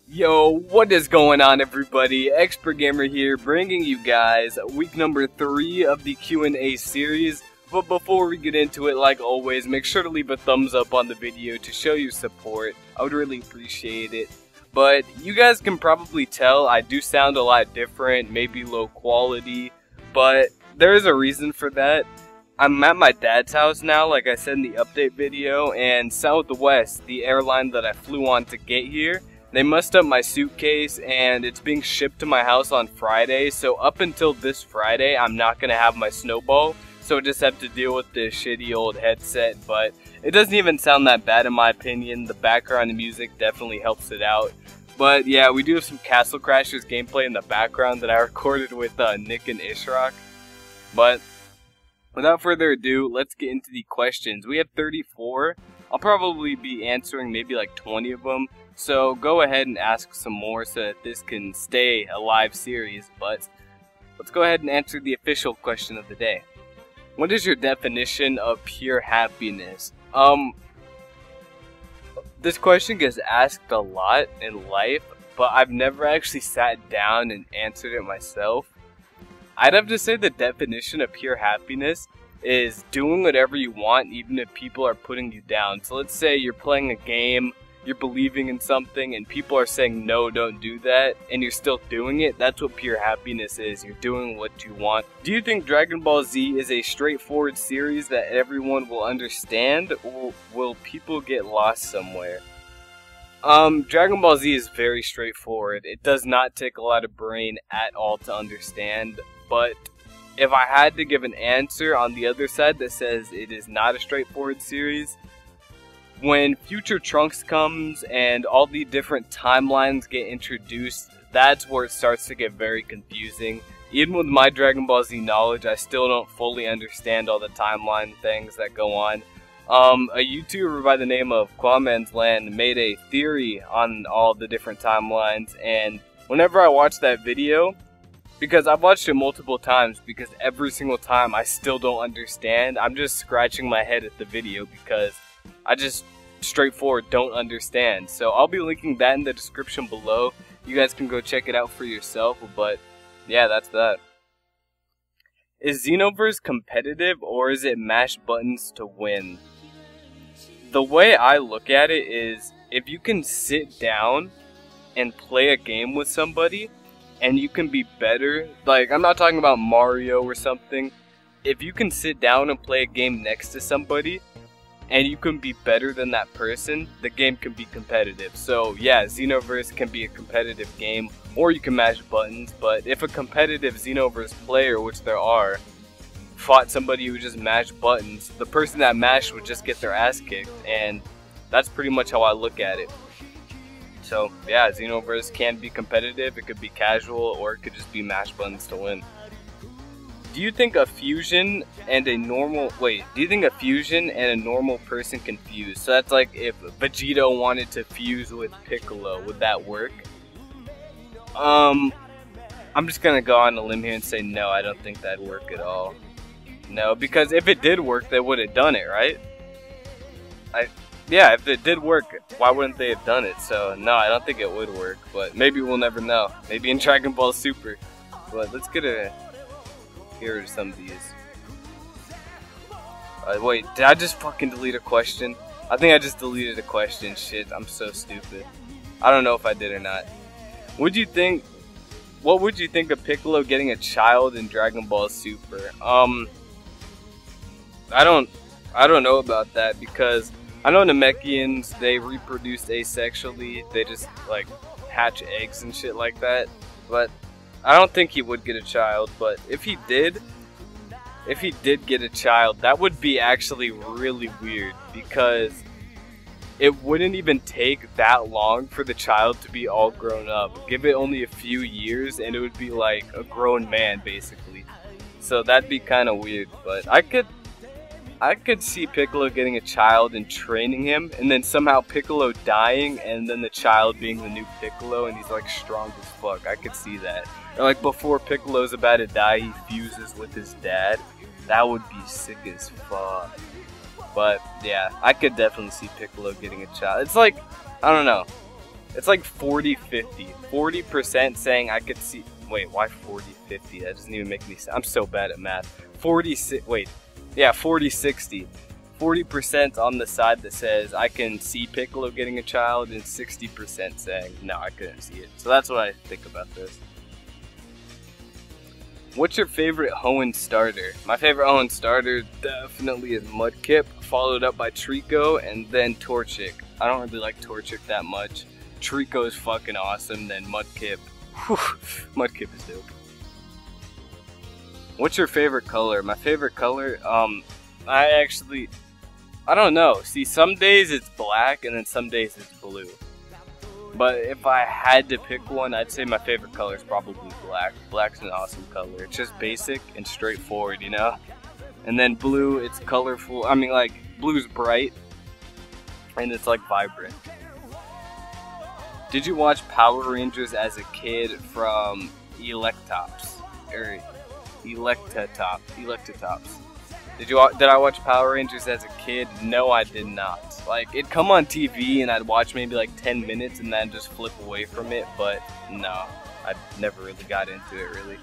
Yo, what is going on, everybody? XpertGamer here, bringing you guys week number 3 of the Q&A series. But before we get into it, like always, make sure to leave a thumbs up on the video to show your support. I would really appreciate it. But you guys can probably tell I do sound a lot different, maybe low quality, but there is a reason for that. I'm at my dad's house now, like I said in the update video, and Southwest, the airline that I flew on to get here, they messed up my suitcase and it's being shipped to my house on Friday. So up until this Friday, I'm not going to have my snowball. So I just have to deal with this shitty old headset. But it doesn't even sound that bad in my opinion. The background music definitely helps it out. But yeah, we do have some Castle Crashers gameplay in the background that I recorded with Nick and Ishraq. But without further ado, let's get into the questions. We have 34. I'll probably be answering maybe like 20 of them. So go ahead and ask some more so that this can stay a live series. But let's go ahead and answer the official question of the day. What is your definition of pure happiness? This question gets asked a lot in life, but I've never actually sat down and answered it myself. I'd have to say the definition of pure happiness is doing whatever you want even if people are putting you down. So let's say you're playing a game, you're believing in something, and people are saying no, don't do that, and you're still doing it. That's what pure happiness is. You're doing what you want. Do you think Dragon Ball Z is a straightforward series that everyone will understand, or will people get lost somewhere? Dragon Ball Z is very straightforward. It does not take a lot of brain at all to understand, but if I had to give an answer on the other side that says it is not a straightforward series, when Future Trunks comes and all the different timelines get introduced, that's where it starts to get very confusing. Even with my Dragon Ball Z knowledge, I still don't fully understand all the timeline things that go on. A YouTuber by the name of Kwaman's Land made a theory on all the different timelines, and whenever I watch that video, because I've watched it multiple times, because every single time I still don't understand, I'm just scratching my head at the video because I just straightforward don't understand. So I'll be linking that in the description below. You guys can go check it out for yourself. But yeah, that's that. Is Xenoverse competitive or is it mash buttons to win? The way I look at it is, if you can sit down and play a game with somebody and you can be better, like I'm not talking about Mario or something. If you can sit down and play a game next to somebody and you can be better than that person, the game can be competitive. So yeah, Xenoverse can be a competitive game, or you can mash buttons, but if a competitive Xenoverse player, which there are, fought somebody who just mashed buttons, the person that mashed would just get their ass kicked, and that's pretty much how I look at it. So yeah, Xenoverse can be competitive, it could be casual, or it could just be mash buttons to win. Do you think a fusion and a normal person can fuse? So that's like if Vegeta wanted to fuse with Piccolo, would that work? I'm just gonna go on a limb here and say no, I don't think that'd work at all. No, because if it did work, they would have done it, right? Yeah, if it did work, why wouldn't they have done it? So no, I don't think it would work, but maybe we'll never know. Maybe in Dragon Ball Super. But let's get here are some of these. Wait, did I just fucking delete a question? I think I just deleted a question. Shit, I'm so stupid. I don't know if I did or not. What would you think of Piccolo getting a child in Dragon Ball Super? I don't know about that, because I know Namekians, they reproduce asexually. They just like hatch eggs and shit like that. But I don't think he would get a child, but if he did get a child, that would be actually really weird, because it wouldn't even take that long for the child to be all grown up. Give it only a few years and it would be like a grown man, basically. So that'd be kind of weird, but I could see Piccolo getting a child and training him, and then somehow Piccolo dying, and then the child being the new Piccolo, and he's like strong as fuck. I could see that. Or like before Piccolo's about to die, he fuses with his dad. That would be sick as fuck. But yeah, I could definitely see Piccolo getting a child. It's like, I don't know. It's like 40-50. 40% saying I could see. Wait, why 40-50? That doesn't even make any sense. I'm so bad at math. 40-60. 40% on the side that says I can see Piccolo getting a child, and 60% saying no, I couldn't see it. So that's what I think about this. What's your favorite Hoenn starter? My favorite Hoenn starter definitely is Mudkip, followed up by Trico, and then Torchic. I don't really like Torchic that much. Trico is fucking awesome, then Mudkip. Whew, Mudkip is dope. What's your favorite color? My favorite color, I don't know. See, some days it's black and then some days it's blue. But if I had to pick one, I'd say my favorite color is probably black. Black's an awesome color. It's just basic and straightforward, you know? And then blue, it's colorful. I mean, like, blue's bright and it's like vibrant. Did you watch Power Rangers as a kid from Electops? Or Electotops. Did I watch Power Rangers as a kid? No, I did not. Like, it'd come on TV and I'd watch maybe like 10 minutes and then just flip away from it, but no, I never really got into it, really.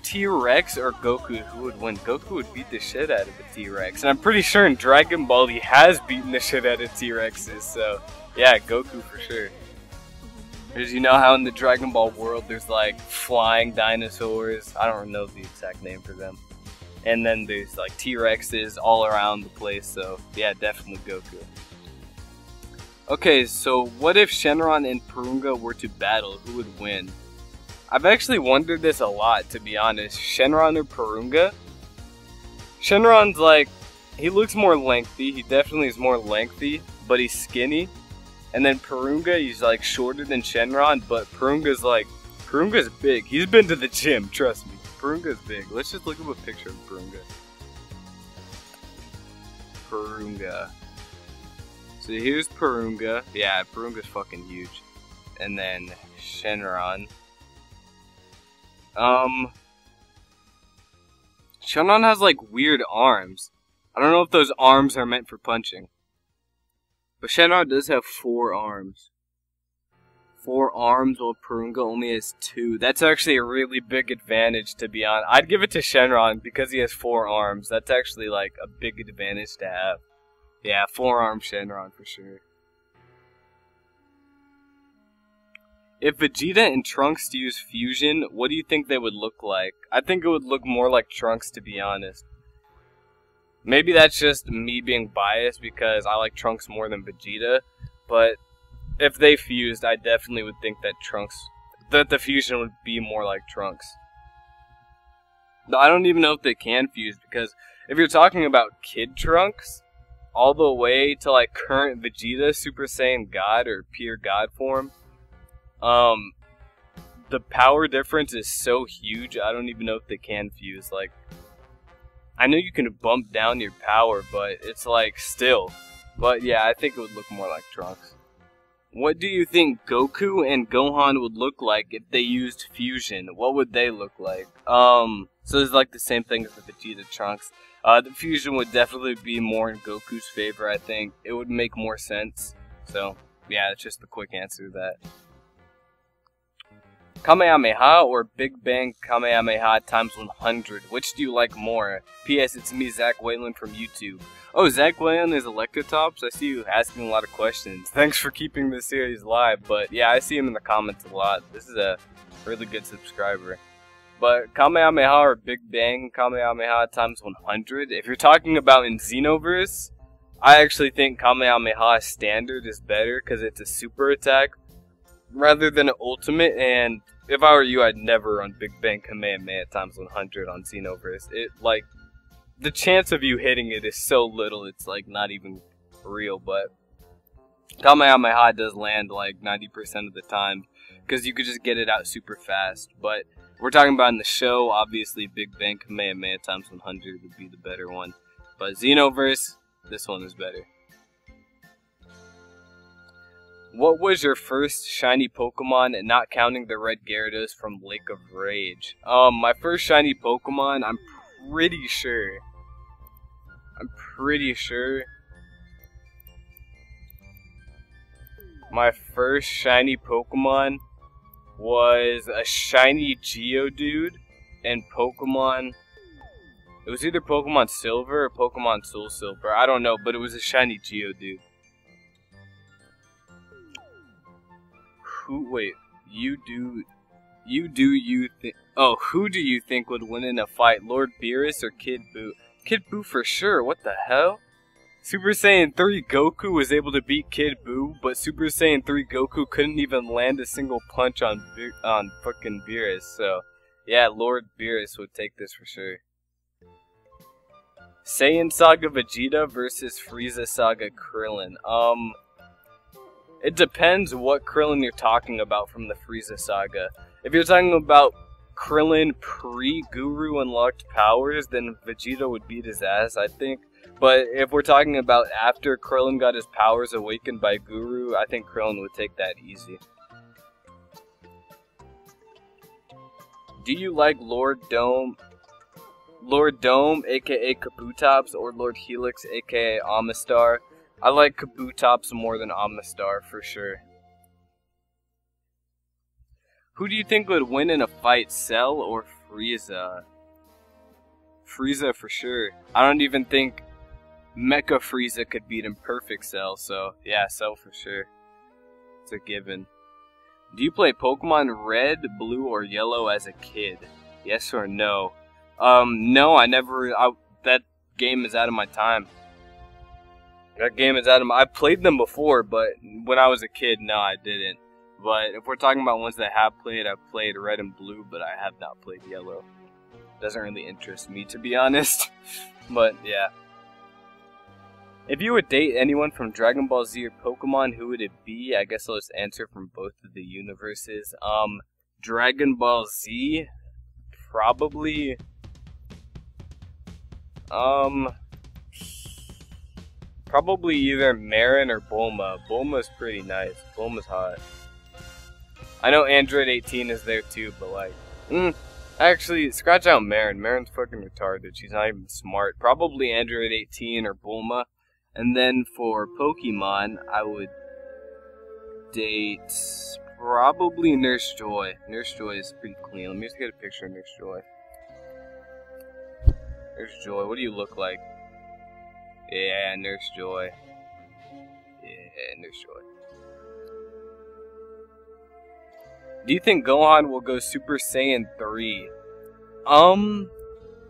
T-Rex or Goku, who would win? Goku would beat the shit out of a T-Rex, and I'm pretty sure in Dragon Ball he has beaten the shit out of T-Rexes, so yeah, Goku for sure. Because you know how in the Dragon Ball world there's like flying dinosaurs, I don't know the exact name for them. And then there's like T-Rexes all around the place, so yeah, definitely Goku. Okay, so what if Shenron and Purunga were to battle? Who would win? I've actually wondered this a lot, to be honest. Shenron or Purunga? Shenron's like, he looks more lengthy, he definitely is more lengthy, but he's skinny. And then Purunga, he's like shorter than Shenron, but Purunga's big. He's been to the gym, trust me. Purunga's big. Let's just look up a picture of Purunga. Purunga. So here's Purunga. Yeah, Purunga's fucking huge. And then Shenron. Shenron has like weird arms. I don't know if those arms are meant for punching. But Shenron does have 4 arms. 4 arms, while Purunga only has 2. That's actually a really big advantage, to be honest. I'd give it to Shenron because he has 4 arms. That's actually like a big advantage to have. Yeah, 4-arm Shenron for sure. If Vegeta and Trunks use fusion, what do you think they would look like? I think it would look more like Trunks, to be honest. Maybe that's just me being biased because I like Trunks more than Vegeta, but if they fused, I definitely would think that the fusion would be more like Trunks. I don't even know if they can fuse, because if you're talking about Kid Trunks, all the way to like current Vegeta, Super Saiyan God, or pure God form, the power difference is so huge, I don't even know if they can fuse. Like, I know you can bump down your power, but it's like, still. But yeah, I think it would look more like Trunks. What do you think Goku and Gohan would look like if they used fusion? What would they look like? So it's like the same thing as the Vegeta Trunks. The fusion would definitely be more in Goku's favor, I think. It would make more sense. So, yeah, that's just the quick answer to that. Kamehameha or Big Bang Kamehameha times 100? Which do you like more? P.S. It's me, Zach Whalen from YouTube. Oh, Zach Whalen is Electotops? I see you asking a lot of questions. Thanks for keeping this series live, but yeah, I see him in the comments a lot. This is a really good subscriber. But Kamehameha or Big Bang Kamehameha times 100? If you're talking about in Xenoverse, I actually think Kamehameha Standard is better because it's a super attack rather than an ultimate, and if I were you, I'd never run Big Bang Kamehameha times 100 on Xenoverse. It, like, the chance of you hitting it is so little, it's like not even real, but Kamehameha does land like 90% of the time because you could just get it out super fast. But we're talking about in the show, obviously Big Bang Kamehameha times 100 would be the better one. But Xenoverse, this one is better. What was your first shiny Pokemon, not counting the red Gyarados from Lake of Rage? My first shiny Pokemon, I'm pretty sure. My first shiny Pokemon was a shiny Geodude and Pokemon. It was either Pokemon Silver or Pokemon Soul Silver. I don't know, but it was a shiny Geodude. Who do you think would win in a fight, Lord Beerus or Kid Buu? Kid Buu for sure, what the hell? Super Saiyan 3 Goku was able to beat Kid Buu, but Super Saiyan 3 Goku couldn't even land a single punch on fucking Beerus, so yeah, Lord Beerus would take this for sure. Saiyan Saga Vegeta versus Frieza Saga Krillin. It depends what Krillin you're talking about from the Frieza Saga. If you're talking about Krillin pre-Guru unlocked powers, then Vegeta would beat his ass, I think. But if we're talking about after Krillin got his powers awakened by Guru, I think Krillin would take that easy. Do you like Lord Dome, aka Kabutops, or Lord Helix, aka Amistar? I like Kabutops more than Amistar, for sure. Who do you think would win in a fight, Cell or Frieza? Frieza for sure. I don't even think Mecha Frieza could beat him perfect Cell, so yeah, Cell for sure. It's a given. Do you play Pokemon Red, Blue, or Yellow as a kid? Yes or no? No, I never. That game is out of my time. That game is out of my. I played them before, but when I was a kid, no, I didn't. But if we're talking about ones that I have played, I've played Red and Blue, but I have not played Yellow. Doesn't really interest me, to be honest. But yeah. If you would date anyone from Dragon Ball Z or Pokemon, who would it be? I guess I'll just answer from both of the universes. Dragon Ball Z, probably. Probably either Marin or Bulma. Bulma's pretty nice. Bulma's hot. I know Android 18 is there too, but like, actually, scratch out Marin. Marin's fucking retarded. She's not even smart. Probably Android 18 or Bulma. And then for Pokemon, I would date probably Nurse Joy. Nurse Joy is pretty clean. Let me just get a picture of Nurse Joy. Nurse Joy, what do you look like? Yeah, Nurse Joy. Yeah, Nurse Joy. Do you think Gohan will go Super Saiyan 3?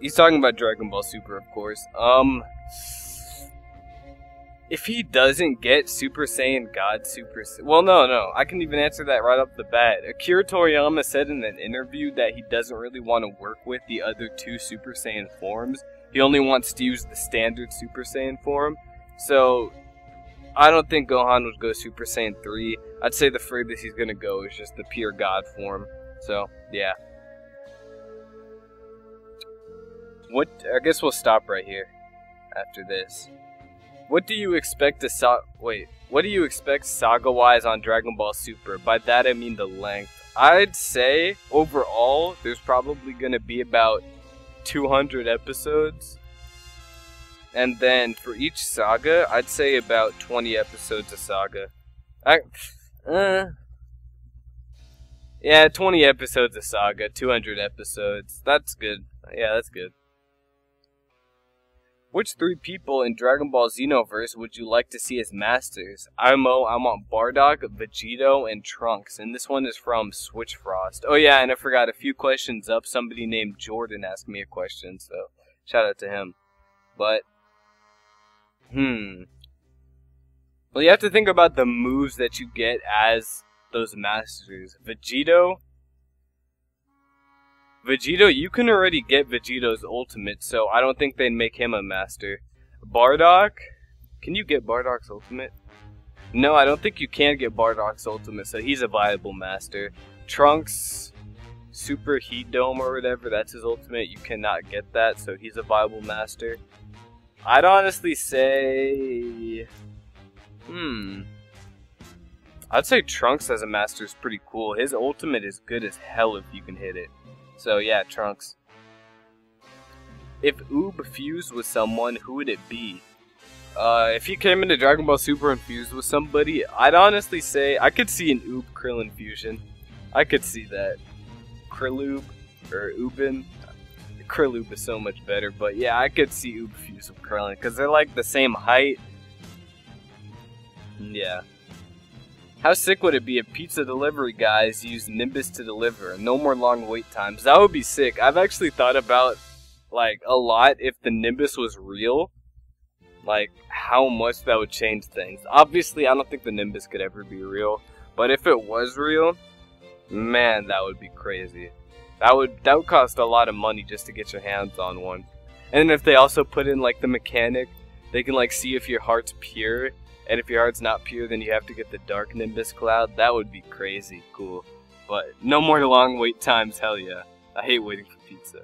He's talking about Dragon Ball Super, of course. If he doesn't get Super Saiyan God well, no, I can even answer that right off the bat. Akira Toriyama said in an interview that he doesn't really want to work with the other two Super Saiyan forms. He only wants to use the standard Super Saiyan form. So, I don't think Gohan would go Super Saiyan 3. I'd say the furthest he's going to go is just the pure God form. So, yeah. I guess we'll stop right here after this. What do you expect what do you expect saga-wise on Dragon Ball Super? By that I mean the length. I'd say, overall, there's probably going to be about 200 episodes. And then, for each saga, I'd say about 20 episodes a saga. Yeah, 20 episodes a saga, 200 episodes. That's good. Yeah, that's good. Which 3 people in Dragon Ball Xenoverse would you like to see as masters? I want Bardock, Vegito, and Trunks. And this one is from Switchfrost. Oh yeah, and I forgot, a few questions up, somebody named Jordan asked me a question, so shout out to him. But, well, you have to think about the moves that you get as those masters. Vegito, you can already get Vegito's ultimate, so I don't think they'd make him a master. Bardock? Can you get Bardock's ultimate? No, I don't think you can get Bardock's ultimate, so he's a viable master. Trunks, Super Heat Dome or whatever, that's his ultimate. You cannot get that, so he's a viable master. I'd honestly say... I'd say Trunks as a master is pretty cool. His ultimate is good as hell if you can hit it. So yeah, Trunks. If Oob fused with someone, who would it be? If he came into Dragon Ball Super infused with somebody, I'd honestly say I could see an Oob Krillin fusion. I could see that. Krilloob or Oobin. Krilloob is so much better, but yeah, I could see Oob fuse with Krillin because they're like the same height. Yeah. How sick would it be if pizza delivery guys used Nimbus to deliver? No more long wait times. That would be sick. I've actually thought about like a lot if the Nimbus was real. Like how much that would change things. Obviously, I don't think the Nimbus could ever be real, but if it was real, man, that would be crazy. That would cost a lot of money just to get your hands on one. And if they also put in like the mechanic, they can like see if your heart's pure. And if your heart's not pure, then you have to get the Dark Nimbus Cloud. That would be crazy cool. But no more long wait times, hell yeah. I hate waiting for pizza.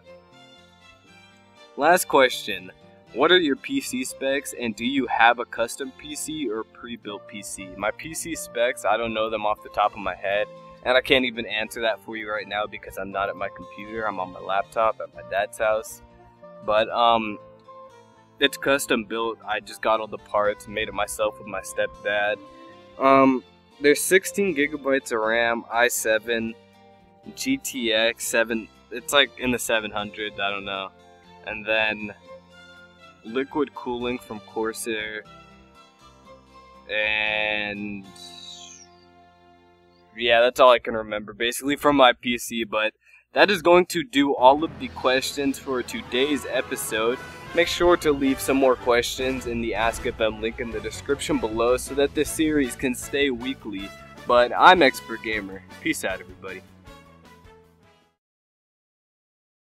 Last question. What are your PC specs, and do you have a custom PC or pre-built PC? My PC specs, I don't know them off the top of my head. And I can't even answer that for you right now because I'm not at my computer. I'm on my laptop at my dad's house. But, it's custom built. I just got all the parts, made it myself with my stepdad. There's 16 gigabytes of RAM, i7, GTX 7. It's like in the 700s, I don't know. And then liquid cooling from Corsair, and yeah, that's all I can remember basically from my PC. But that is going to do all of the questions for today's episode. Make sure to leave some more questions in the Ask FM link in the description below so that this series can stay weekly. But I'm XpertGamer. Peace out, everybody.